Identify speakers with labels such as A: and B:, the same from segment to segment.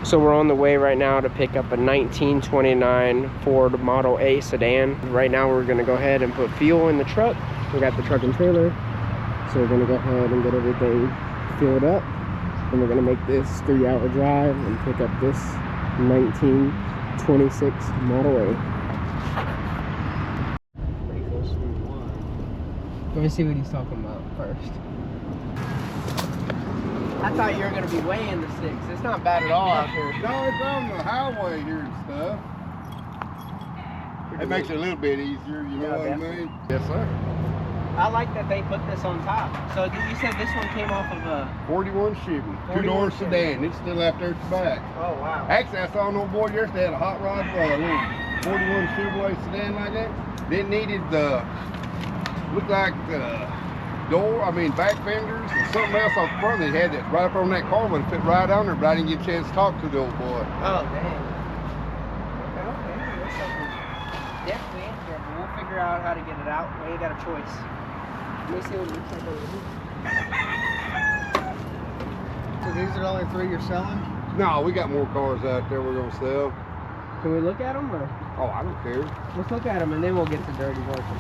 A: So we're on the way right now to pick up a 1929 Ford Model A sedan. Right now we're gonna go ahead and put fuel in the truck. We got the truck and trailer. So we're gonna go ahead and get everything filled up. And we're gonna make this 3-hour drive and pick up this 1926 Model A. Let me see what he's talking about first. I thought you were going to be weighing the sticks. It's not bad at all out here.
B: No, it's on the highway here and stuff. It makes it a little bit easier, you know what I mean? Yes, sir.
A: I like that they put this on top. So you said this one came off of a
B: 41 Chevy, 2-door sedan. It's still out there at the back.
A: Oh, wow.
B: Actually, I saw an old boy yesterday had a hot rod, little 41 Chevrolet sedan like that. Then needed the, looked like the back fenders and something else off the front. They had that right up on that car, but it fit right on there, but I didn't get a chance to talk to the old boy.
A: Oh, dang. Okay. That's something definitely interesting. We'll figure out how to get it out. We ain't got a choice. Let me see what it looks like over here.
C: So these are the only 3 you're selling?
B: No, we got more cars out there we're gonna sell.
A: Can we look at them? Or?
B: Oh, I don't care.
A: Let's look at them and then we'll get the dirty working.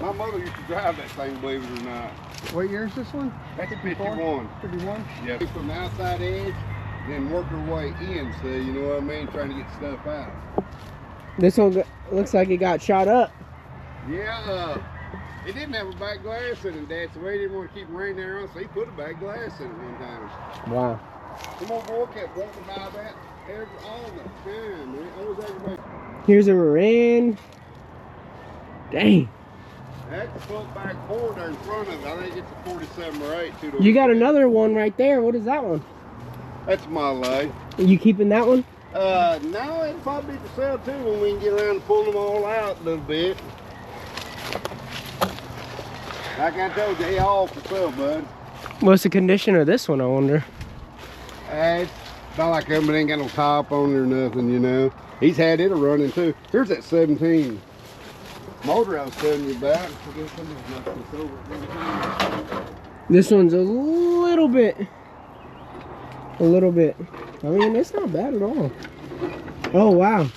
B: My mother used to drive that thing, believe it or not.
C: What year is this one?
B: That's 51.
C: 51?
B: Yeah. From the outside edge, then work her way in, so you know what I mean, trying to get stuff out.
A: This one looks like it got shot up.
B: Yeah, it didn't have a back glass in it, Dad, so he didn't want to keep rain there on, so he put a back glass in it one time.
A: Wow.
B: Some old boy kept walking by that all the time, man. Always everybody.
A: Here's a Marin. Dang.
B: That's the front back Ford there in front of it. I think it's a 47 or 8.
A: You got another one right there. What is that one?
B: That's Model A.
A: Are you keeping that one?
B: No, it'll probably be for sale too when we can get around and pull them all out a little bit. Like I told you, they all for sale, bud.
A: What's the condition of this one, I wonder?
B: It's not like them, but ain't got no top on it or nothing, you know. He's had it running too. Here's that 17 motor I was telling you about.
A: This one's a little bit. I mean, it's not bad at all. Oh, wow.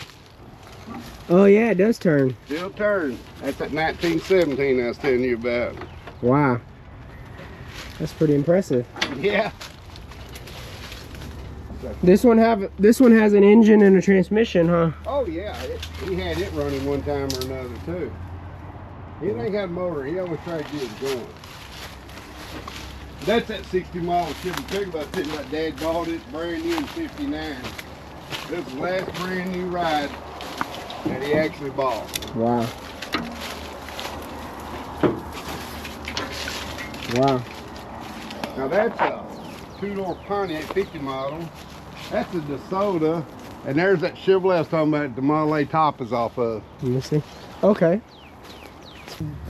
A: Oh, yeah, it does turn.
B: Still turns. That's that 1917 I was telling you about.
A: Wow. That's pretty impressive.
B: Yeah.
A: This one has an engine and a transmission, huh?
B: Oh yeah, he had it running one time or another too. He ain't got a motor. He always tried to get it going. That's that 60 mile Chevy Pickup that Dad bought. It's brand new in '59. This is the last brand new ride that he actually bought.
A: Wow. Wow.
B: Now that's a 2-door Pontiac 50 model. That's a DeSoto, and there's that Chevrolet I was talking about. The Model A top is off of.
A: Let me see. Okay.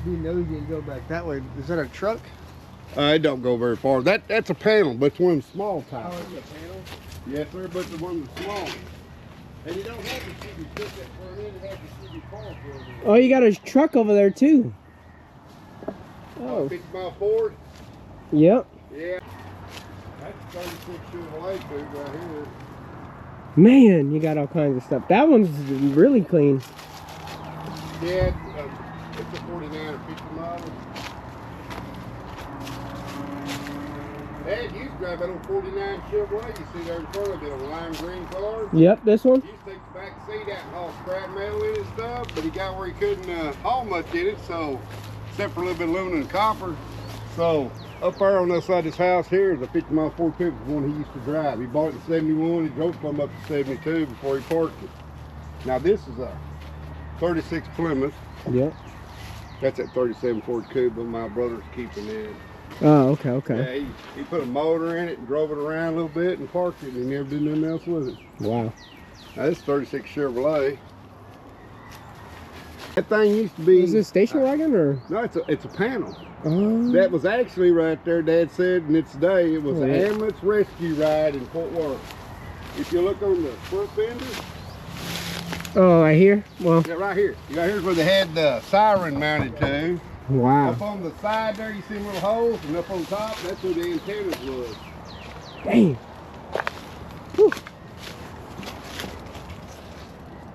C: Be nosy and go back that way. Is that a truck?
B: It don't go very far. That's a panel, but it's one of the small types.
C: Oh, it's a panel?
B: Yes, sir, but it's one of the small. And you don't have to see me put that front end. It has to see me car for it.
A: Oh, you got a truck over there too. Oh.
B: 50 mile Ford.
A: Yep.
B: Yeah. That's 36 Chevrolet too right here.
A: Man, you got all kinds of stuff. That one's really clean.
B: Yeah, it's a 49 or 50 model. Dad used to drive that old 49 Chevrolet you see there in front of it, a lime green car.
A: Yep, this one.
B: He used to take the back seat out and haul scrap metal in and stuff, but he got where he couldn't haul much in it, so, except for a little bit of aluminum and copper. So, up there on the other side of his house here is a 50 mile Ford Pickup, the one he used to drive. He bought it in '71, he drove from up to '72 before he parked it. Now this is a 36 Plymouth.
A: Yep.
B: That's that 37 Ford Coupe, but my brother's keeping it.
A: Oh, okay, okay.
B: Yeah, he put a motor in it and drove it around a little bit and parked it, and he never did nothing else with it.
A: Wow.
B: Now this is 36 Chevrolet. That thing used to be...
A: Is it a station wagon or?
B: No, it's a panel.
A: Oh.
B: That was actually right there, Dad said, and it's today. It was an ambulance rescue ride in Fort Worth. If you look on the front fender.
A: Oh, right here? Well.
B: Yeah, right here. Yeah, here's where they had the siren mounted to.
A: Wow.
B: Up on the side there, you see little holes, and up on top, that's where the antennas was.
A: Dang. Whew.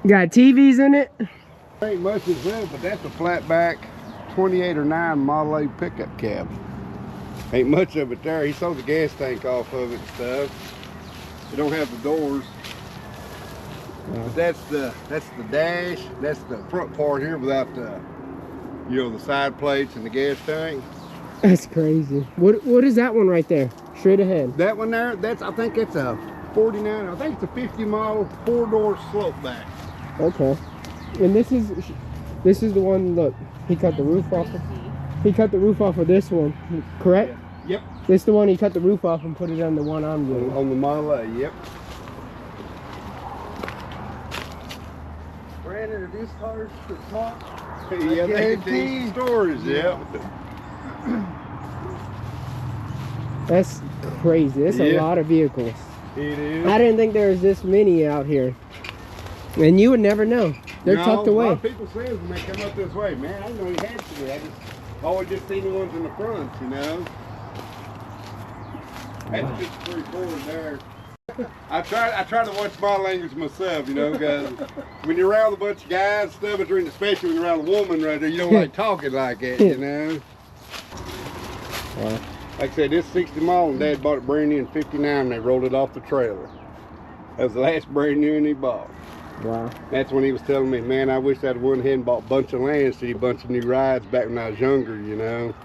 A: Got TVs in it?
B: Ain't much as well, but that's a flat back 28 or 9 Model A pickup cab. Ain't much of it there. He sold the gas tank off of it and stuff. It don't have the doors. But that's the dash. That's the front part here without the, you know, the side plates and the gas tank.
A: That's crazy. What is that one right there? Straight ahead.
B: That one there, I think it's a 49. I think it's a 50 model 4-door slope back.
A: Okay. And this is the one. Look, he cut the roof off of. He cut the roof off of this one, correct?
B: Yeah. Yep.
A: This is the one he cut the roof off and put it on the one I'm doing.
B: On the Model A, yep.
C: Brandon, are these cars for smart?
B: Yeah, they need storage, yep.
A: That's crazy. That's a lot of vehicles.
B: It is.
A: I didn't think there was this many out here. And you would never know. They're tucked away.
B: A lot of people say when they come up this way, man, I didn't know you had to be. I just always just seen the ones in the front, you know. That's just pretty forward there. I try to watch body language myself, you know, because when you're around a bunch of guys and stuff, especially when you're around a woman right there, you don't like talking like that, you know.
A: Wow.
B: Like I said, this 60 model, and Dad bought it brand new in '59, and they rolled it off the trailer. That was the last brand new one he bought.
A: Wow.
B: That's when he was telling me, man, I wish I'd went ahead and bought a bunch of land, see a bunch of new rides back when I was younger, you know.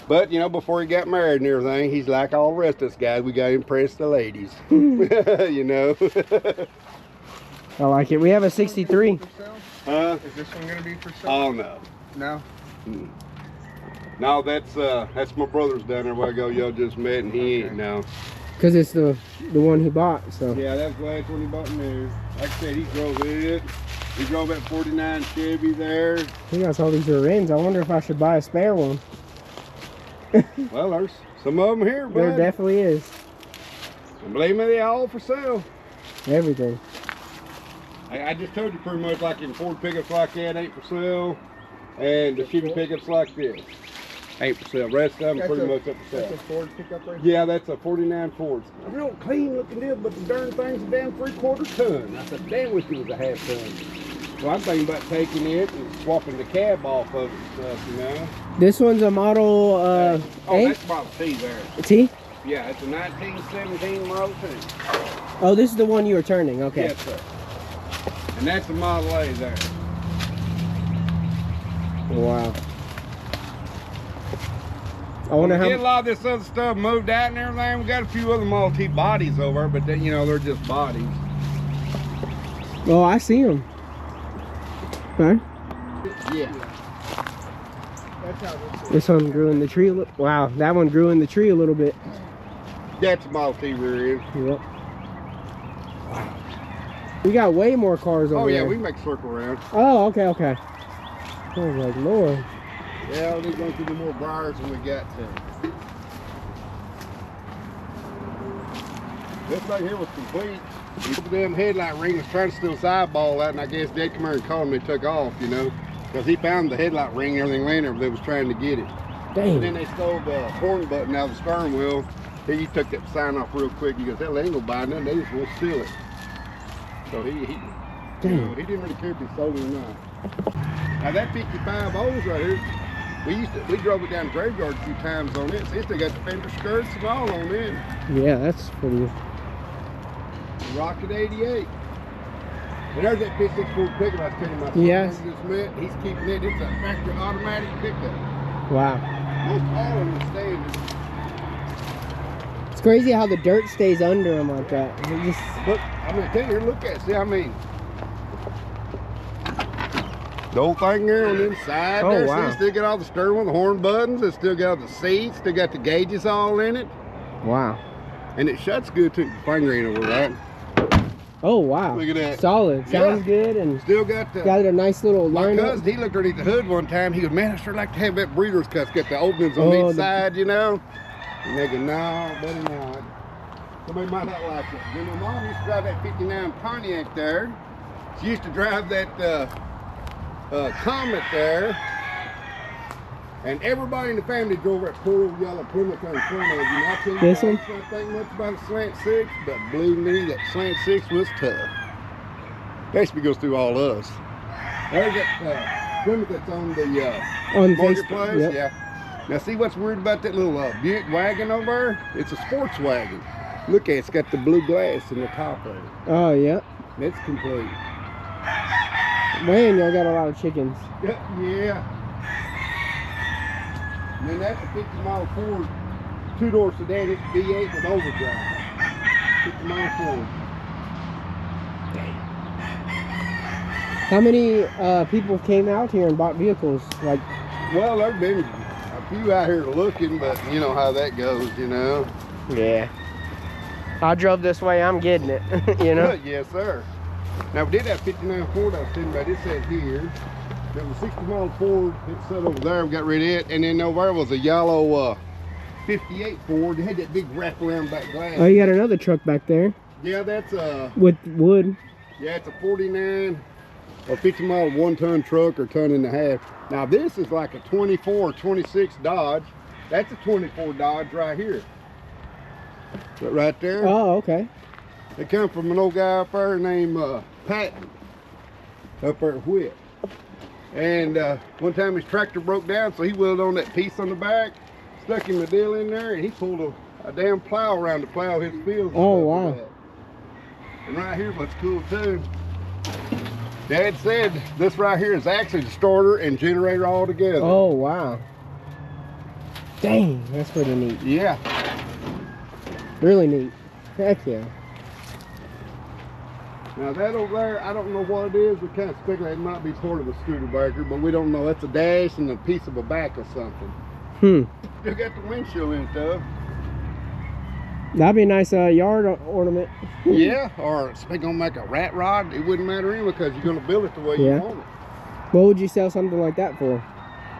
B: But, you know, before he got married and everything, he's like all the rest of us guys, we got to impress the ladies, you know.
A: I like it. We have a 63.
C: Is this one going to be for sale?
B: Oh, no.
C: No?
B: No, that's my brother's down there where I go, y'all just met, and he ain't now.
A: Because it's the one he bought, so.
B: Yeah, that's the last one he bought new. Like I said, he drove it. He drove that 49 Chevy there.
A: He got all these rear ends. I wonder if I should buy a spare one.
B: Well, there's some of them here, bud.
A: There definitely is.
B: And believe me, they're all for sale.
A: Everything.
B: I just told you pretty much, like in Ford pickups like that ain't for sale, and the Chevy pickups like this ain't for sale. Rest of them are pretty much up for sale.
C: That's a Ford pickup right
B: Yeah, that's a 49 Ford. A real clean looking deal, but the darn thing's a damn 3/4 ton. I said, damn, wish it was a half ton. So I'm thinking about taking it and swapping the cab off of it and stuff, you know.
A: This one's a Model
B: Oh,
A: A?
B: that's Model T there.
A: A T?
B: Yeah, it's a 1917 Model T.
A: Oh, this is the one you were turning. Okay.
B: Yes, sir. And that's a Model A there.
A: Wow. I wonder
B: We get a
A: how.
B: lot of this other stuff moved out and everything. We got a few other Model T bodies over, but they, you know, they're just bodies.
A: Oh, I see them. Okay.
B: Yeah.
C: That's how this is.
A: This one grew in the tree. Wow, that one grew in the tree a little bit.
B: That's a Model T rear end.
A: Yep. We got way more cars over
B: Oh yeah,
A: there.
B: we can make a circle around.
A: Oh, okay, okay. I was like, Lord.
B: Yeah, we're going through the more briars than we got to. This right here was complete. The damn headlight ring was trying to steal his eyeball out, and I guess Dad come here and called him and took off, you know, because he found the headlight ring and everything laying there, but they was trying to get it.
A: Dang.
B: And then they stole the horn button out of the steering wheel. He took that sign off real quick. He goes, "Hell, they ain't gonna buy nothing. They just won't steal it." So he he didn't really care if he sold it or not. Now that 55 O's right here, we drove it down the graveyard a few times on it. See, they got the fender skirts and all on it.
A: Yeah, that's pretty.
B: Rocket 88. And there's that 56 Ford pickup I was telling you my son
A: Yes.
B: just met. He's keeping it. It's a factory automatic pickup.
A: Wow.
B: Most all of them standard.
A: It's crazy how the dirt stays under them like that. It just,
B: Look, I'm gonna tell you, look at it. See, I mean, the whole thing there on the inside
A: Oh,
B: there,
A: wow.
B: see, still got all the steering wheel, the horn buttons, it's still got the seats, still got the gauges all in it.
A: wow.
B: And it shuts good too. Your finger ain't over that.
A: Oh, wow.
B: Look at that.
A: Solid. Sounds
B: Yeah.
A: good and
B: Still got the.
A: got a nice little
B: My
A: line up.
B: cousin, he looked underneath the hood one time. He goes, "Man, I sure like to have that breeder's cuss. Got the openings on
A: Oh,
B: each
A: the-
B: side, you know." And they go, "No, better not." Somebody might not like it. Then my mom used to drive that 59 Pontiac there. She used to drive that Comet there. And everybody in the family drove that poor old yellow Plymouth in front of you. And I tell you,
A: This
B: I
A: one?
B: don't think much about a slant six, but believe me, that slant six was tough. Basically goes through all us. There's that Plymouth that's on the
A: On
B: marketplace.
A: Facebook, yep.
B: Yeah. Now see what's weird about that little Buick wagon over there? It's a sports wagon. Look at it, it's got the blue glass in the top of it.
A: Oh, yeah.
B: It's complete.
A: Man, y'all got a lot of chickens.
B: Yeah. And then that's a 50 mile Ford two-door sedan. It's V8 with overdrive. 50 mile Ford.
A: How many people came out here and bought vehicles? Like,
B: Well, there've been a few out here looking, but you know how that goes, you know.
A: yeah. I drove this way, I'm getting it, you know?
B: Yes, sir. Now, we did have 59 Ford I was telling you about. It said here. There was a 60 mile Ford. It sat over there. We got rid of it. And then over there was a yellow 58 Ford. It had that big wraparound back glass.
A: Oh, you got another truck back there
B: Yeah, that's
A: with wood.
B: yeah, it's a 49 or 50 mile 1 ton truck or ton and a half. Now, this is like a 24 or 26 Dodge. That's a 24 Dodge right here. But right there.
A: Oh, okay.
B: They come from an old guy up there named Patton, up there at Whit. And one time his tractor broke down, so he welded on that piece on the back, stuck him a deal in there, and he pulled a damn plow around to plow his fields.
A: Oh, wow.
B: And right here, what's cool too, Dad said this right here is actually the starter and generator all together.
A: Oh, wow. Dang, that's pretty neat.
B: Yeah.
A: Really neat. Heck yeah.
B: Now that over there, I don't know what it is. We kind of speculate it might be part of a Studebaker, but we don't know. That's a dash and a piece of a back or something. Still got the windshield in it though.
A: That'd be a nice yard ornament.
B: Yeah, or if they're gonna make a rat rod, it wouldn't matter anyway because you're gonna build it the way you want it.
A: What would you sell something like that for?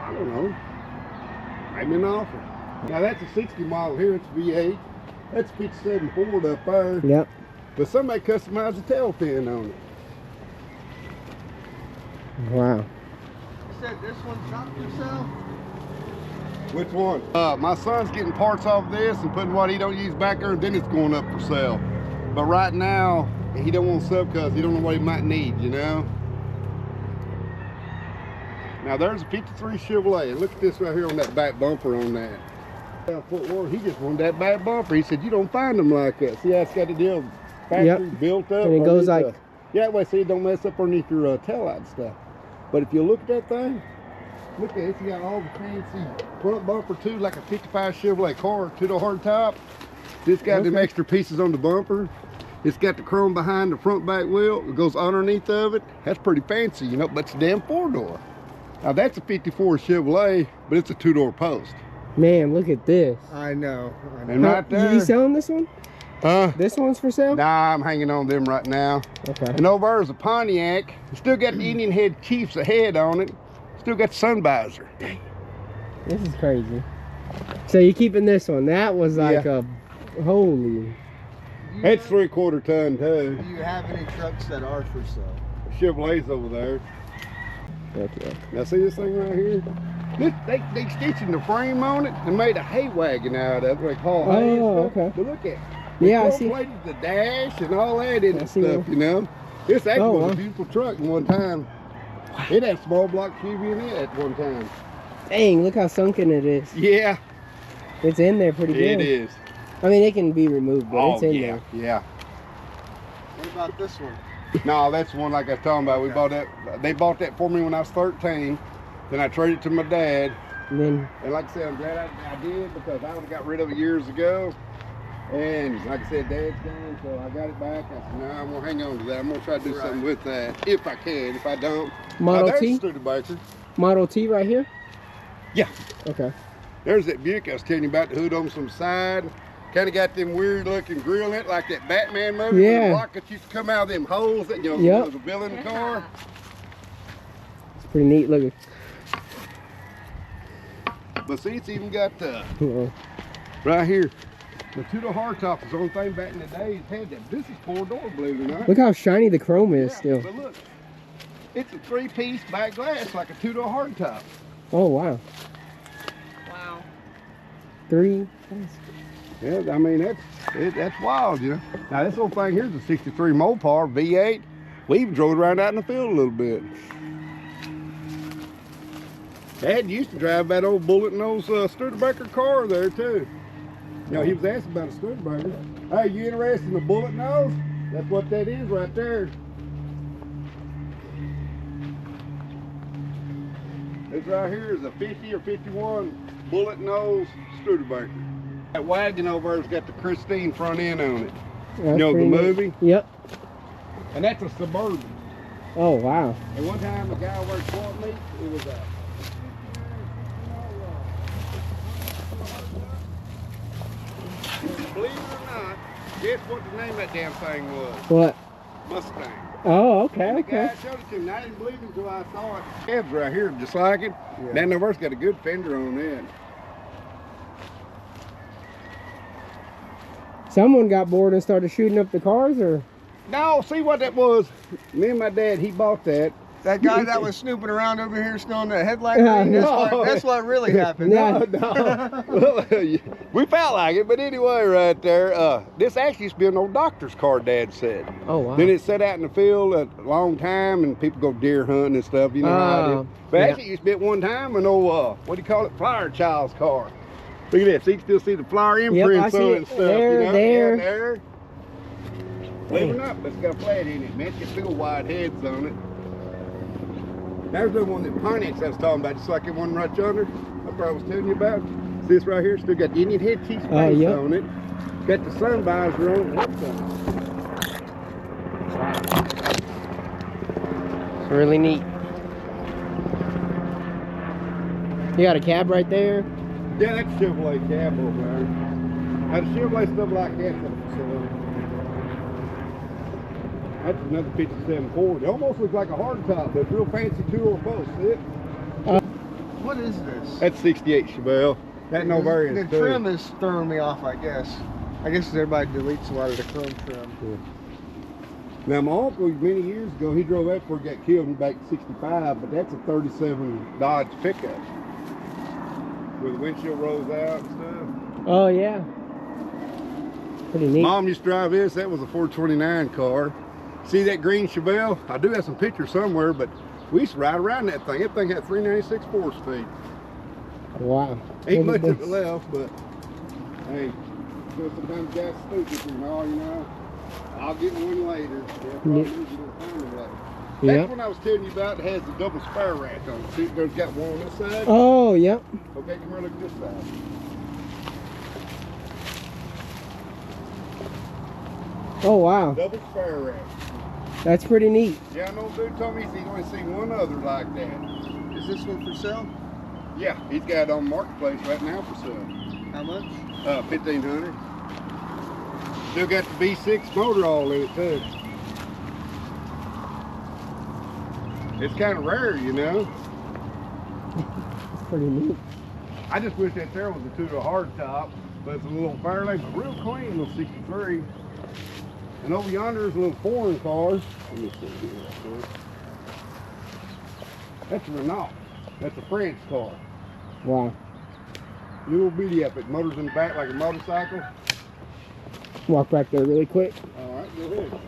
B: I don't know. Maybe an offer. Now that's a 60 model here. It's V8. That's 57 Ford up there.
A: Yep.
B: But somebody customized a tail fin on it.
A: Wow.
C: You said this one's not for sale?
B: Which one? My son's getting parts off this and putting what he don't use back there, and then it's going up for sale. But right now, he don't want sub because he don't know what he might need, you know? Now there's a 53 Chevrolet. Look at this right here on that back bumper on that. Fort Worth, he just wanted that back bumper. He said, you don't find them like that. See how it's got the deal factory built up?
A: And it goes like...
B: yeah, that way so it don't mess up underneath your tail light and stuff. But if you look at that thing, look at it. It's got all the fancy front bumper too, like a 55 Chevrolet car, two-door hardtop. It's got them extra pieces on the bumper. It's got the chrome behind the front back wheel. It goes underneath of it. That's pretty fancy, you know, but it's a damn four-door. Now that's a 54 Chevrolet, but it's a two-door post.
A: Man, look at this.
C: I know.
B: And right there.
A: You selling this one? This one's for sale?
B: Nah, I'm hanging on them right now.
A: Okay.
B: And over there is a Pontiac. It's still got the Indian Head Chiefs ahead on it. Still got the sun visor.
A: This is crazy. So you're keeping this one? That was like a holy.
B: It's 3/4 ton too.
C: Do you have any trucks that are for sale?
B: Chevrolet's over there.
A: Okay.
B: Now see this thing right here? This, they stitching the frame on it and made a hay wagon out of it. They call hay and stuff.
A: Okay.
B: But look at it.
A: Yeah, I see.
B: Plated the dash and all that in it
A: see
B: stuff, you know. This actually was
A: wow.
B: a beautiful truck in one time. It had small block Chevy in it at one time.
A: Dang, look how sunken it is.
B: Yeah,
A: It's in there pretty good.
B: it is.
A: I mean, it can be removed, but it's in
B: yeah,
A: there.
B: yeah.
C: What about this one?
B: No, that's the one like I was talking about. We bought that. They bought that for me when I was 13. Then I traded it to my dad.
A: And then,
B: And like I said, I'm glad I did because I would have got rid of it years ago. And like I said, Dad's gone, so I got it back. I said, no, I'm gonna hang on to that. I'm gonna try to do something with that if I can. If I don't,
A: Model
B: there's
A: T?
B: Studebaker.
A: Model T right here?
B: Yeah.
A: Okay.
B: There's that Buick I was telling you about, the hood on some side. Kind of got them weird looking grill in it, like that Batman movie.
A: Yeah.
B: Where the rockets used to come out of them holes that, you know,
A: Yep.
B: was a bill in the car.
A: It's pretty neat looking.
B: But see, it's even got
A: Uh-oh.
B: right here. The two-door hardtop was the only thing back in the day had that. This is four-door, believe it or not.
A: Look how shiny the chrome is still.
B: But look, it's a three-piece back glass like a two-door hardtop.
A: Oh, wow. 3.
B: Yeah, I mean, that's wild, you know. Now, this little thing here's a 63 Mopar V8. We even drove it around out in the field a little bit. Dad used to drive that old bullet nose Studebaker car there, too. You know, he was asking about a Studebaker. Hey, you interested in the bullet nose? That's what that is right there. This right here is a 50 or 51 bullet nose Studebaker. That wagon over there's got the Christine front end on it.
A: That's
B: you know the
A: pretty neat.
B: movie?
A: Yep.
B: And that's a Suburban.
A: Oh, wow.
B: And one time a guy worked for me, it was a believe it or not, guess what the name of that damn thing was?
A: What?
B: Mustang.
A: Oh, okay,
B: And the
A: okay.
B: guy showed it to me, and I didn't believe it until I saw it. Cabs right here, just like it.
C: Yeah.
B: That number's got a good fender on it.
A: Someone got bored and started shooting up the cars, or?
B: No, see what that was? Me and my dad, he bought that.
C: That guy that was snooping around over here stealing the headlight
A: Yeah,
C: ring,
B: no.
C: that's what really happened.
A: Yeah.
B: No. Well, we felt like it, but anyway, right there, this actually used to be an old doctor's car, Dad said.
A: Oh, wow.
B: Then it sat out in the field a long time, and people go deer hunting and stuff, you know how it is. But
A: yeah.
B: actually, it used to be at one time an old, what do you call it, flower child's car. Look at that, so you can still see the flower imprints
A: I see
B: on it
A: it.
B: and stuff.
A: There,
B: you know?
A: there.
B: Yeah, there. Believe it or not, but it's got a flat in it, man. It's got big old wide heads on it. There's the one that Pontiacs I was talking about, just like the one right yonder. That's what I was telling you about. This right here still got the Indian head piece face
A: yep.
B: on it. Got the sun visor on it.
A: It's really neat. You got a cab right there?
B: Yeah, that's Chevrolet cab over there. Now the Chevrolet stuff like that's a facility. That's another 57 Ford. It almost looks like a hardtop, but it's real fancy two-door post. See it?
C: What is this?
B: That's 68 Chevelle. That no variance.
C: The trim is throwing me off, I guess. I guess everybody deletes a lot of the chrome trim.
B: Yeah. Now my uncle, many years ago, he drove that before he got killed back in 65, but that's a 37 Dodge pickup. Where the windshield rolls out and stuff.
A: Oh, yeah. Pretty neat.
B: Mom used to drive this. That was a 429 car. See that green Chevelle? I do have some pictures somewhere, but we used to ride around that thing. That thing had 396 force speed.
A: Wow.
B: Ain't much
A: Look
B: of it left, but hey, sometimes guys stupid, you know. I'll get one later. Yeah, probably
A: Yeah.
B: you'll find it later.
A: Yeah.
B: That's one I was telling you about. It has the double spare rack on it. See, there's got one on this side.
A: Oh, yep.
B: Okay, come here, look at this side.
A: Oh, wow.
B: Double spare rack.
A: That's pretty neat.
B: Yeah, no dude told me he's only seen one other like that.
C: Is this one for sale?
B: Yeah, he's got it on Marketplace right now for sale.
C: How much?
B: 1500. Still got the V6 motor all in it too. It's kind of rare, you know.
A: It's pretty neat.
B: I just wish that there was a two-door hardtop, but it's a little Fairlane, but real clean, little 63. And over yonder is a little foreign car. Let me see here. That's a Renault. That's a French car.
A: Wow.
B: Little bitty up it. Motors in the back like a motorcycle.
A: Walk back there really quick.
B: All right, go ahead.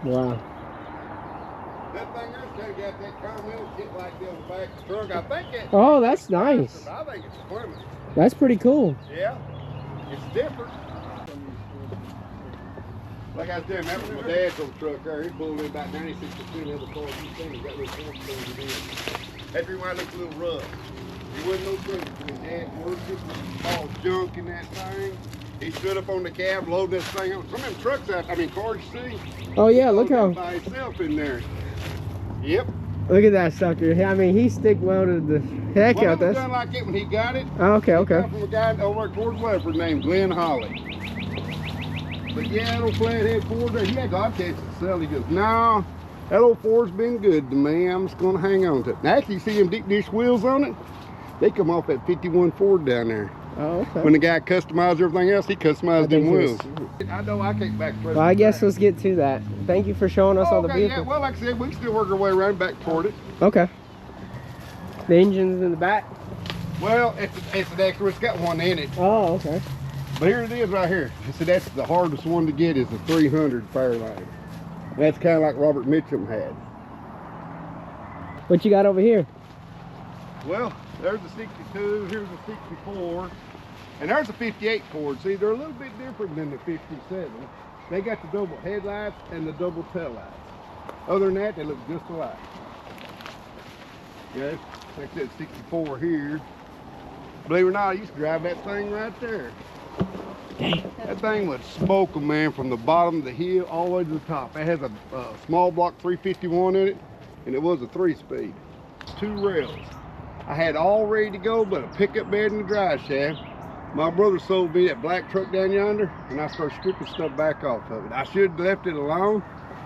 A: Wow.
B: That thing there's kind of got that Continental kit like the on the back of the truck. I think it.
A: Oh, that's nice.
B: I think it's Plymouth.
A: That's pretty cool.
B: Yeah, it's different. Like I was telling you, that was my dad's old truck there. He pulled in about 96% of the cars he's seen. He got little form things in it. That's why it looks a little rough. There wasn't no difference between Dad working, all junk in that thing. He stood up on the cab, loaded this thing up. Some of them trucks out, cars you see.
A: Oh, yeah, look how,
B: By himself in there. Yep.
A: look at that sucker. I mean, he stick welded the heck
B: Well,
A: out
B: it was
A: this.
B: done like it when he got it.
A: Oh, okay,
B: It
A: okay.
B: come from a guy over at Fort Weatherford named Glenn Holly. But yeah, that old flathead Ford there, he had God catch it to sell. He goes, no, that old Ford's been good to me. I'm just gonna hang on to it. Now, actually, you see them deep dish wheels on it? They come off that 51 Ford down there.
A: Oh, okay.
B: When the guy customized everything else, he customized them wheels.
A: was-
B: I know I can't back.
A: Well, I guess let's get to that. Thank you for showing us all the
B: Okay, yeah.
A: vehicles.
B: Well, like I said, we can still work our way around back toward it.
A: Okay. The engine's in the back?
B: Well, it's an extra. It's got one in it.
A: Oh, okay.
B: But here it is right here. So that's the hardest one to get is the 300 Fairlane. That's kind of like Robert Mitchum had.
A: What you got over here?
B: Well, there's a 62, here's a 64, and there's a 58 Ford. See, they're a little bit different than the 57. They got the double headlights and the double tail lights. Other than that, they look just alike. Okay, like that 64 here. Believe it or not, I used to drive that thing right there.
A: Dang.
B: That thing would smoke them, man, from the bottom of the hill all the way to the top. It has a small block 351 in it, and it was a 3-speed. 2 rails. I had all ready to go, but a pickup bed in the drive shaft. My brother sold me that black truck down yonder, and I started stripping stuff back off of it. I should have left it alone,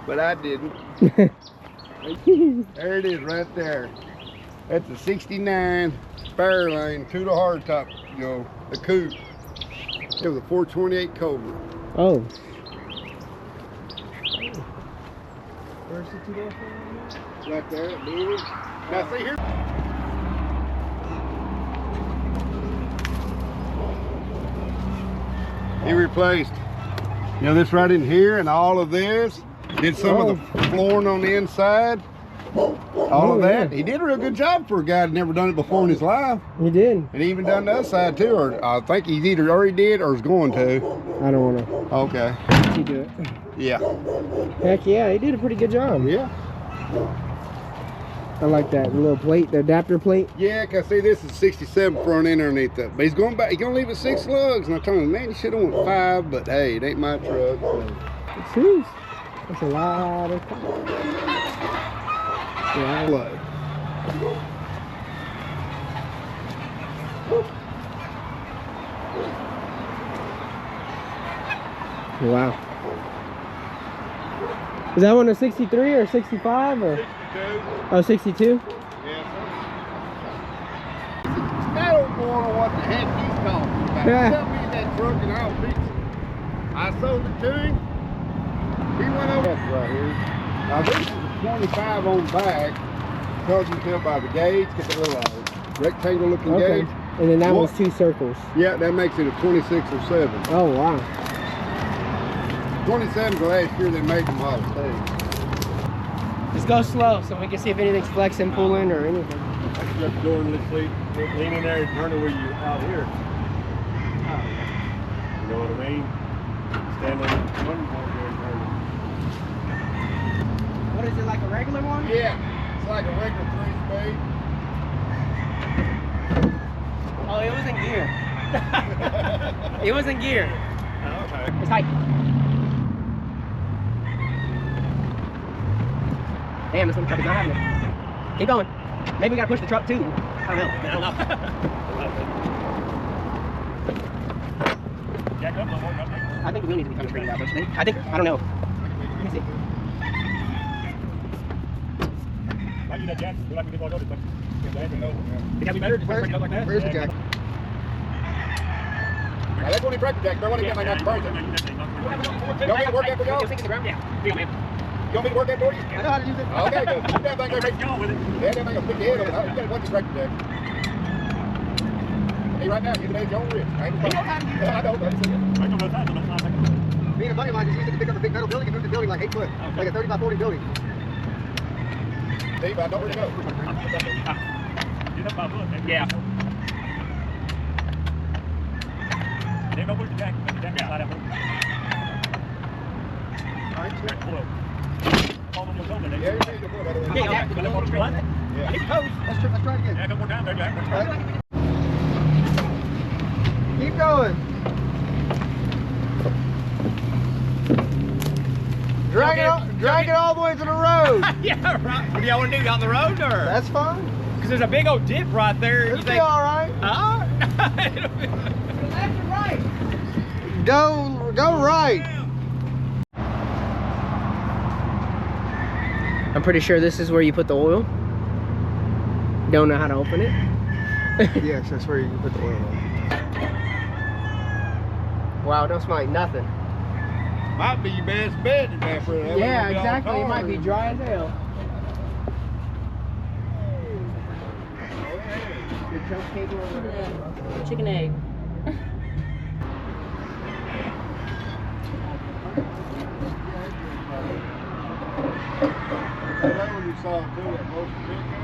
B: but I didn't. There it is right there. That's a 69 Fairlane, 2 to hardtop, you know, the coupe. It was a 428 Cobra.
A: Oh.
C: Where's the 2-door?
B: Right there, that blue one. Now see here. He replaced, you know, this right in here and all of this. Did some of the flooring on the inside. All of that.
A: Yeah.
B: He did a real good job for a guy that never done it before in his life.
A: He did.
B: And he even done the other side too, or I think he's either already did or is going to.
A: I don't want to.
B: Okay.
A: You do it.
B: Yeah.
A: Heck yeah, he did a pretty good job.
B: Yeah.
A: I like that little plate, the adapter plate.
B: Yeah, cause see, this is 67 front end underneath that. But he's going back. He's gonna leave it 6 lugs, and I told him, man, you should have went 5. But hey, it ain't my truck. So.
A: Jeez. That's a lot of time. Yeah.
B: Play.
A: Wow. Is that one a 63 or 65 or?
B: 62.
A: Oh, 62?
B: Yeah. I don't go on what the heck he's talking about.
A: Yeah.
B: Tell me that truck and I'll fix it. I sold it to him. He went over that right here. Now this is a 25 on the back. Because you can tell by the gauge, get the little rectangle looking
A: Okay.
B: gauge.
A: And then that
B: What?
A: was 2 circles.
B: Yeah, that makes it a 26 or 7.
A: Oh, wow.
B: 27's the last year they made them all too.
A: Let's go slow so we can see if anything's flexing, pulling, or anything.
D: I can shut the door and lean in there and turn it where you're out here. You know what I mean? Stand on the running board there and turn it.
A: What is it, like a regular one?
B: Yeah, it's like a regular 3-speed.
A: Oh, it was in gear. It was in gear.
D: Oh, okay.
A: It's tight. Damn, this little truck is not having it. Keep going. Maybe we gotta push the truck too. I don't know. I don't know.
D: Jack up a little more, don't they?
A: I think the wheel needs to be kind of straightened out, don't you think? I don't know. Let me see.
D: Why you that jack? Feel like we did all this, but get the engine over.
A: Think that'd be better? Just
C: Where's,
A: break it up like that?
C: where's the jack?
B: Now that's only tractor jack. Don't want to get like that burn. You want me to work that for y'all?
A: Stick in the ground? Yeah. Here you go, man.
B: You want me to work that for you?
C: I know how to use it.
B: Okay, good. Put that thing there.
D: Let's go with it.
B: Yeah, that thing will stick your head over. You gotta watch the tractor jack. Hey, right now, give it your own wrist. I ain't
C: Ain't no time to use
B: I know, but
D: Right on the side, so don't slide back.
C: Me and a buddy of mine just used it to pick up a big metal building and move the building like 8 foot. Like a 30 by 40 building.
B: Steve, I know where to go.
D: Get up by foot.
A: Yeah.
D: Then go push the jack. Put the jack slide out.
C: Alright,
D: Pull up. Fall on your shoulder there.
B: Yeah, you need to put that away.
A: Yeah, yeah.
D: Put that on the front.
B: Yeah.
C: let's try it again.
D: Yeah, a couple more times there, Jack.
C: Keep going. Drag it all the way to the road.
E: Yeah, right. What do y'all want to do? Out on the road or?
C: That's fine.
E: Because there's a big old dip right there.
C: It'll be alright.
E: Oh?
C: Go right.
A: I'm pretty sure this is where you put the oil. Don't know how to open it.
C: Yes, that's where you can put the oil on.
A: Wow, it don't smell like nothing.
B: Might be your best bet at that point.
A: Yeah, exactly. It might be dry as hell. Good chunk cake over there.
F: Chicken egg.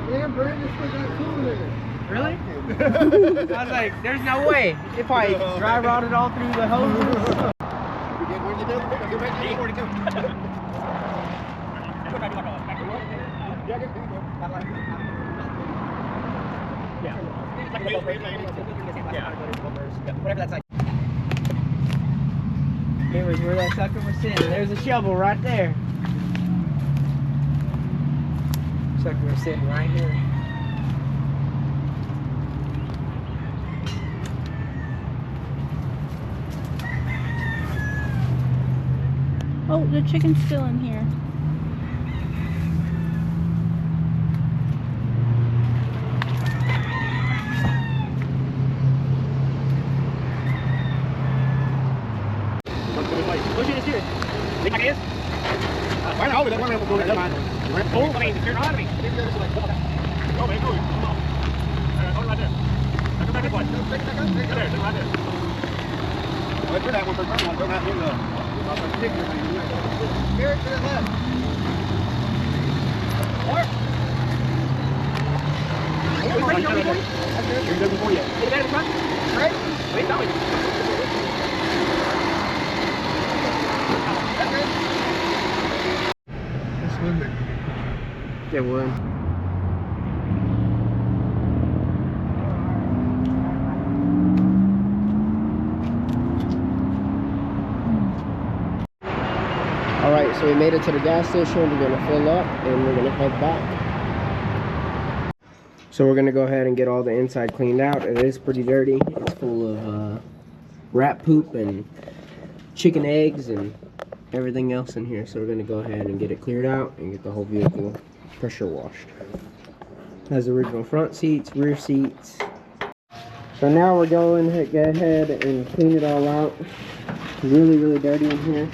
B: Yeah, Brandon still got cool in it.
A: Really? I was like, there's no way. It probably dry rotted all through the hoses.
B: You get what you do? Go back to 842.
A: Whatever that's like. Here's where that sucker was sitting. There's a shovel right there. Sucker was sitting right here.
F: Oh, the chicken's still in here.
E: Push it, here. Think I can?
B: Why not? That one will go down.
E: Oh, I mean, turn on me. Go, man, go. Come on. Hold it right there. Now come back this way. Right there, right there.
B: Well, for that one, for the front one, don't have him particular thing. Here, to the left.
E: Mark. You're good before you. Get that in front.
B: Right?
E: Wait, that way.
C: This would
A: It would. Alright, so we made it to the gas station. We're going to fill up and we're going to head back. So we're going to go ahead and get all the inside cleaned out. It is pretty dirty. It's full of rat poop and chicken eggs and everything else in here. So we're going to go ahead and get it cleared out and get the whole vehicle pressure washed. Has original front seats, rear seats. So now we're going to go ahead and clean it all out. It's really, really dirty in here.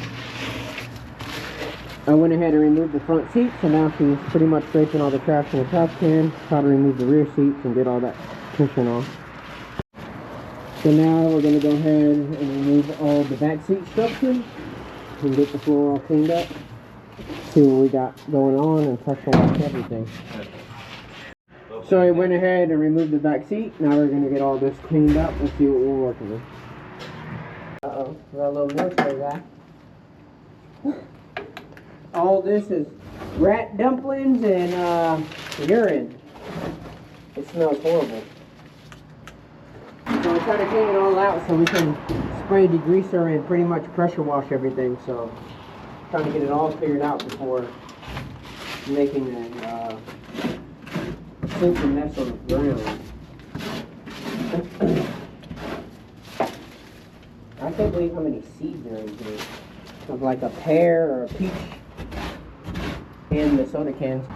A: I went ahead and removed the front seats, so now she's pretty much scraping all the trash in the trash can. Try to remove the rear seats and get all that cushion off. So now we're going to go ahead and remove all the back seat structure and get the floor all cleaned up. See what we got going on and pressure wash everything. So I went ahead and removed the back seat. Now we're going to get all this cleaned up and see what we're working with. Uh-oh, we got a little military guy. All this is rat dumplings and urine. It smells horrible. So we're trying to clean it all out so we can spray degreaser and pretty much pressure wash everything. So trying to get it all cleared out before making a stinking mess on the ground. I can't believe how many seeds are in here. Of like a pear or a peach in the soda cans.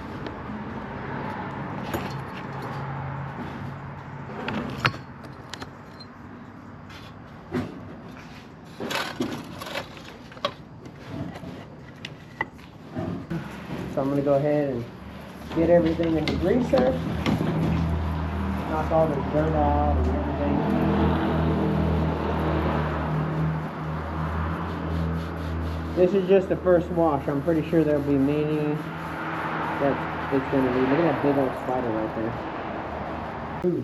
A: So I'm going to go ahead and get everything in the degreaser, knock all the dirt out and everything. This is just the first wash. I'm pretty sure there'll be many that it's going to be. Look at that big old spider right there. Ooh.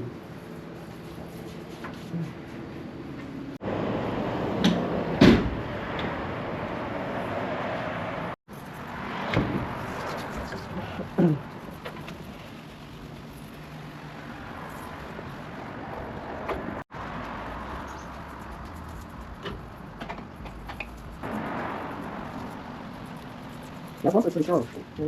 A: That's also pretty strong. Yeah.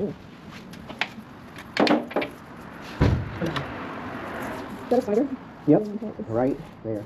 A: Is that a spider? Yep, right there.